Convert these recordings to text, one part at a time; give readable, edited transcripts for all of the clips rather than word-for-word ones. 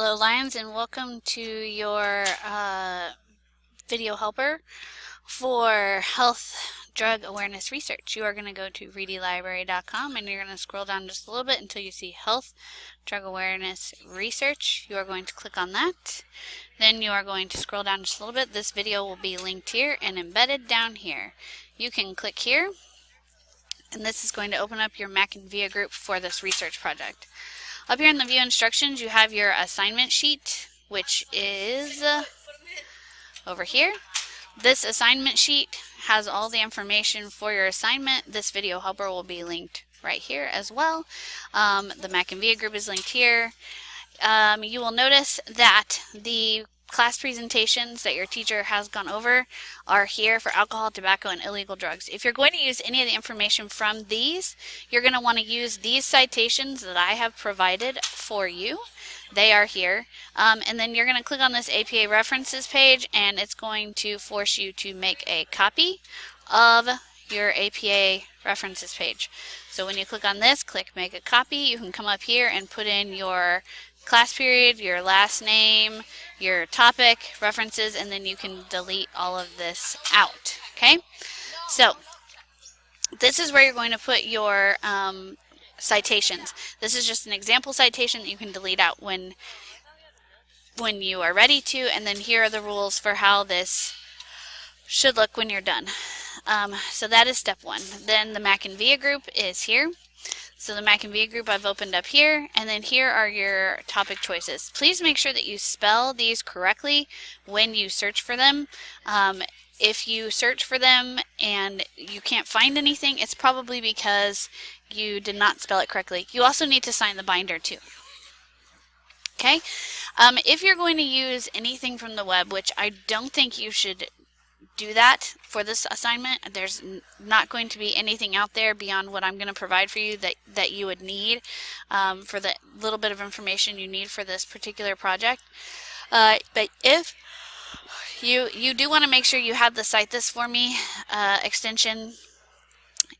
Hello Lions, and welcome to your video helper for health drug awareness research. You are going to go to readylibrary.com and you're going to scroll down just a little bit until you see health drug awareness research. You are going to click on that. Then you are going to scroll down just a little bit. This video will be linked here and embedded down here. You can click here and this is going to open up your Mac and VIA group for this research project. Up here in the view instructions, you have your assignment sheet, which is over here. This assignment sheet has all the information for your assignment. This video helper will be linked right here as well. The Mac and VIA group is linked here. You will notice that the class presentations that your teacher has gone over are here for alcohol, tobacco, and illegal drugs. If you're going to use any of the information from these, you're going to want to use these citations that I have provided for you. They are here. And then you're going to click on this APA references page, and it's going to force you to make a copy of your APA references page. So when you click on this, click make a copy. You can come up here and put in your class period, your last name, your topic, references, and then you can delete all of this out. Okay? So this is where you're going to put your citations. This is just an example citation that you can delete out when you are ready to, and then here are the rules for how this should look when you're done. So that is step one. Then the Mac and VIA group is here. So the Mac and VIA group I've opened up here, and then here are your topic choices. Please make sure that you spell these correctly when you search for them. If you search for them and you can't find anything, it's probably because you did not spell it correctly. You also need to sign the binder too. Okay? If you're going to use anything from the web, which I don't think you should do that for this assignment, there's not going to be anything out there beyond what I'm going to provide for you that you would need for the little bit of information you need for this particular project. But if you do want to make sure you have the Cite This For Me extension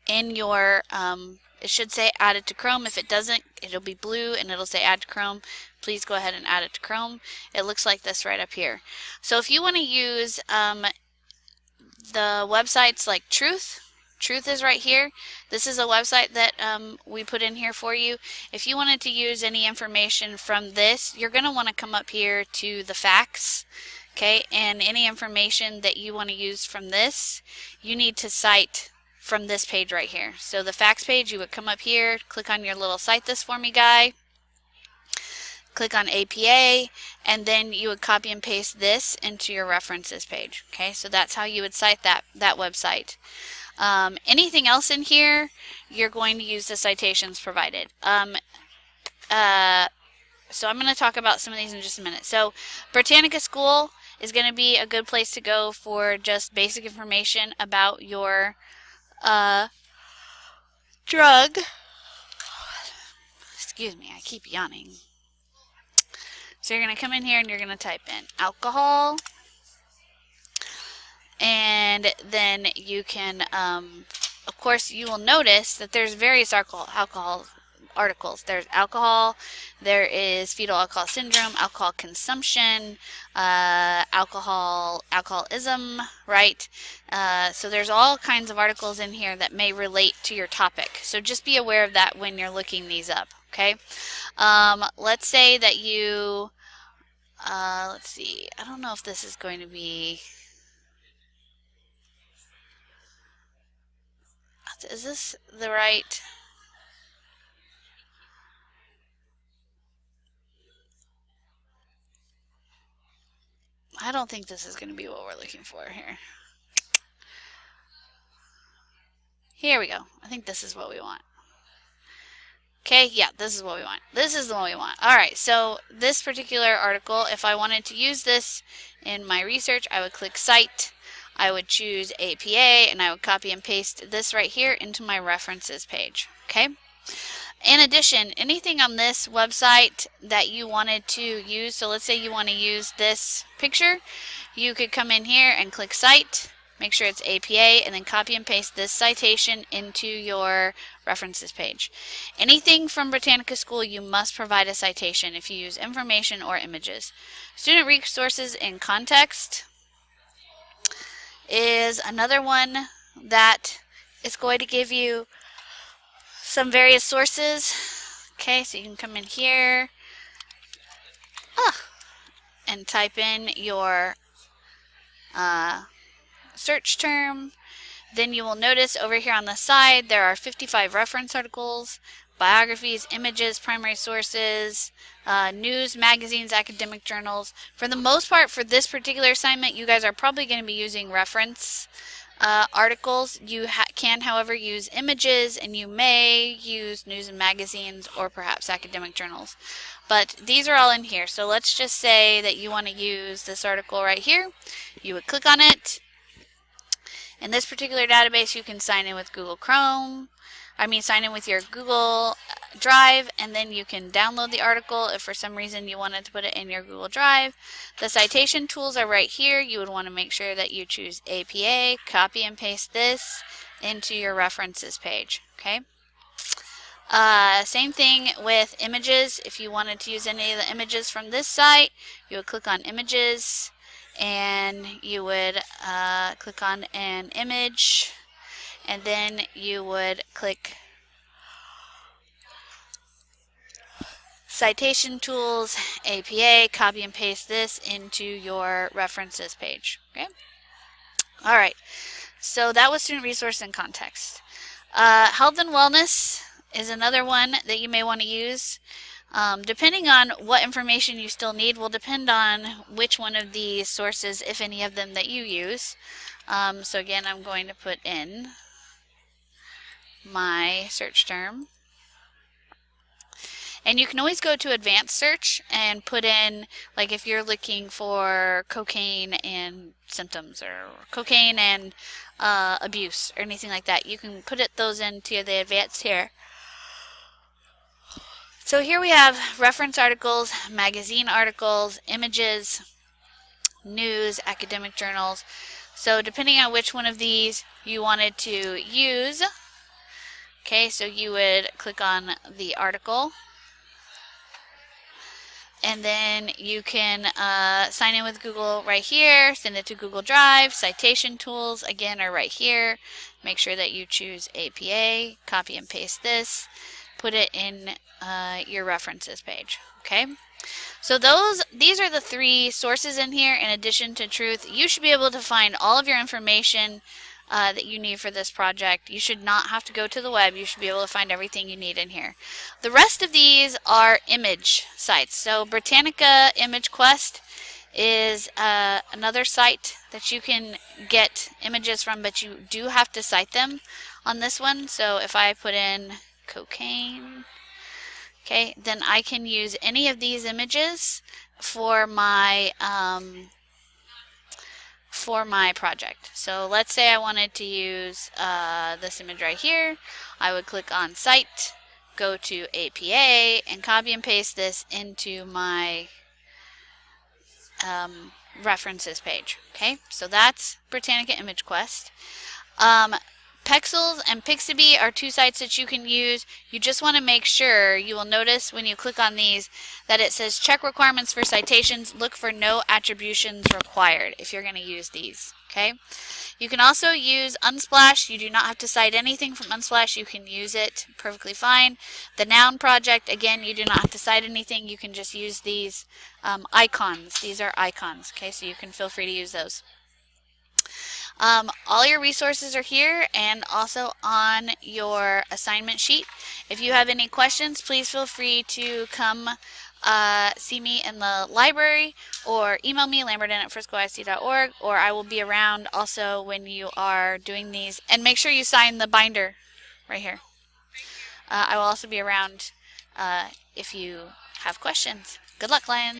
in your it should say added to Chrome. If it doesn't, it'll be blue and it'll say add to Chrome. Please go ahead and add it to Chrome. It looks like this right up here. So if you want to use the websites like Truth is right here. This is a website that we put in here for you. If you wanted to use any information from this, you're going to want to come up here to the facts. Okay, and any information that you want to use from this, you need to cite from this page right here. So the facts page, you would come up here, click on your little Cite This For Me guy, click on APA, and then you would copy and paste this into your references page. Okay, so that's how you would cite that website. Anything else in here, you're going to use the citations provided. So I'm going to talk about some of these in just a minute. So Britannica School is going to be a good place to go for just basic information about your drug. Excuse me, I keep yawning. So you're going to come in here and you're going to type in alcohol, and then you can, of course, you will notice that there's various alcohol articles. There's alcohol, there is fetal alcohol syndrome, alcohol consumption, alcoholism, right? So there's all kinds of articles in here that may relate to your topic. So just be aware of that when you're looking these up, okay? Let's say that you, let's see, I don't know if this is going to be, is this the right? I don't think this is going to be what we're looking for here. Here we go. I think this is what we want. Okay, yeah, this is what we want. This is the one we want. Alright, so this particular article, if I wanted to use this in my research, I would click Cite, I would choose APA, and I would copy and paste this right here into my references page. Okay? In addition, anything on this website that you wanted to use, so let's say you want to use this picture, you could come in here and click Cite, make sure it's APA, and then copy and paste this citation into your references page. Anything from Britannica School, you must provide a citation if you use information or images. Student resources in context is another one that is going to give you some various sources. Okay, so you can come in here and type in your search term. Then you will notice over here on the side there are 55 reference articles, biographies, images, primary sources, news, magazines, academic journals. For the most part, for this particular assignment, you guys are probably going to be using reference articles. You can, however, use images, and you may use news and magazines or perhaps academic journals. But these are all in here. So let's just say that you want to use this article right here. You would click on it. In this particular database, you can sign in with Google Chrome. Sign in with your Google Drive, and then you can download the article if for some reason you wanted to put it in your Google Drive. The citation tools are right here. You would want to make sure that you choose APA, copy and paste this into your references page. Okay. Same thing with images. If you wanted to use any of the images from this site, you would click on images, and you would click on an image, and then you would click citation tools, APA, copy and paste this into your references page. Okay. All right. So that was student resource and context. Health and wellness is another one that you may want to use. Depending on what information you still need will depend on which one of these sources, if any of them, that you use. So again, I'm going to put in my search term. And you can always go to advanced search and put in, like if you're looking for cocaine and symptoms, or cocaine and abuse, or anything like that, you can put those into the advanced here. So here we have reference articles, magazine articles, images, news, academic journals. So depending on which one of these you wanted to use, okay, so you would click on the article, and then you can sign in with Google right here, send it to Google Drive. Citation tools, again, are right here. Make sure that you choose APA, copy and paste this, put it in your references page. Okay, so these are the three sources in here. In addition to Truth, you should be able to find all of your information that you need for this project. You should not have to go to the web. You should be able to find everything you need in here. The rest of these are image sites. So Britannica Image Quest is another site that you can get images from, but you do have to cite them on this one. So if I put in cocaine, okay, then I can use any of these images for my project. So let's say I wanted to use this image right here. I would click on Cite, go to APA, and copy and paste this into my references page. Okay, so that's Britannica Image Quest. Pexels and Pixabay are two sites that you can use. You just want to make sure, you will notice when you click on these that it says check requirements for citations, look for no attributions required if you're going to use these. Okay. You can also use Unsplash. You do not have to cite anything from Unsplash. You can use it perfectly fine. The Noun Project, again, you do not have to cite anything. You can just use these icons. These are icons. Okay, so you can feel free to use those. All your resources are here and also on your assignment sheet. If you have any questions, please feel free to come see me in the library or email me, lambertin@friscoisd.org, or I will be around also when you are doing these. And make sure you sign the binder right here. I will also be around if you have questions. Good luck, Lions.